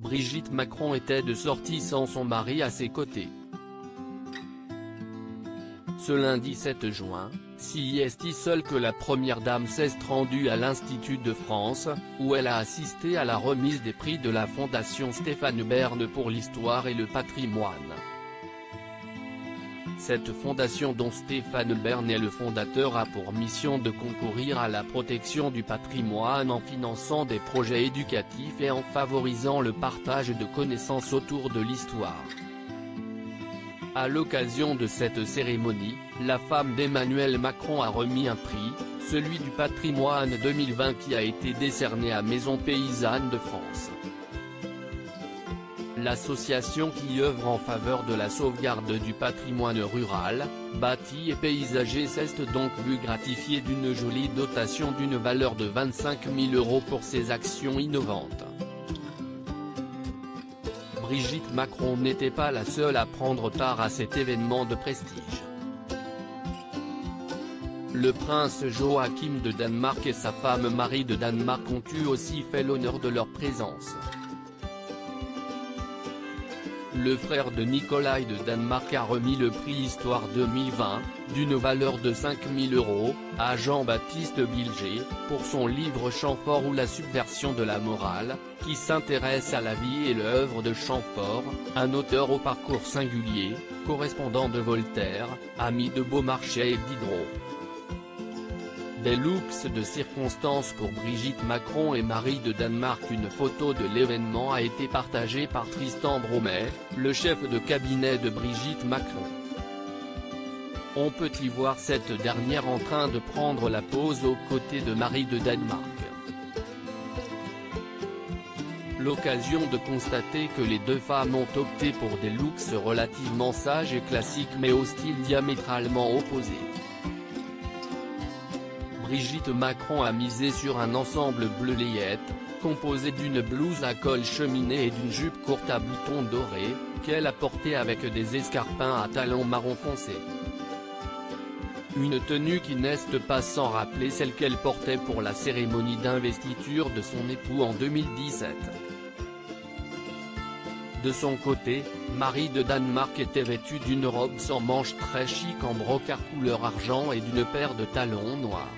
Brigitte Macron était de sortie sans son mari à ses côtés. Ce lundi 7 juin, si est seule que la première dame s'est rendue à l'Institut de France, où elle a assisté à la remise des prix de la Fondation Stéphane Bern pour l'histoire et le patrimoine. Cette fondation dont Stéphane Bern est le fondateur a pour mission de concourir à la protection du patrimoine en finançant des projets éducatifs et en favorisant le partage de connaissances autour de l'histoire. À l'occasion de cette cérémonie, la femme d'Emmanuel Macron a remis un prix, celui du patrimoine 2020 qui a été décerné à Maison Paysanne de France. L'association qui œuvre en faveur de la sauvegarde du patrimoine rural, bâti et paysager s'est donc vue gratifiée d'une jolie dotation d'une valeur de 25 000 € pour ses actions innovantes. Brigitte Macron n'était pas la seule à prendre part à cet événement de prestige. Le prince Joachim de Danemark et sa femme Marie de Danemark ont eu aussi fait l'honneur de leur présence. Le frère de Nicolai de Danemark a remis le prix Histoire 2020, d'une valeur de 5 000 €, à Jean-Baptiste Bilger, pour son livre Chamfort ou la subversion de la morale, qui s'intéresse à la vie et l'œuvre de Chamfort, un auteur au parcours singulier, correspondant de Voltaire, ami de Beaumarchais et Diderot. Des looks de circonstance pour Brigitte Macron et Marie de Danemark. Une photo de l'événement a été partagée par Tristan Bromet, le chef de cabinet de Brigitte Macron. On peut y voir cette dernière en train de prendre la pose aux côtés de Marie de Danemark. L'occasion de constater que les deux femmes ont opté pour des looks relativement sages et classiques mais au style diamétralement opposé. Brigitte Macron a misé sur un ensemble bleu layette, composé d'une blouse à col cheminé et d'une jupe courte à boutons dorés, qu'elle a portée avec des escarpins à talons marron foncé. Une tenue qui n'est pas sans rappeler celle qu'elle portait pour la cérémonie d'investiture de son époux en 2017. De son côté, Marie de Danemark était vêtue d'une robe sans manches très chic en brocart couleur argent et d'une paire de talons noirs.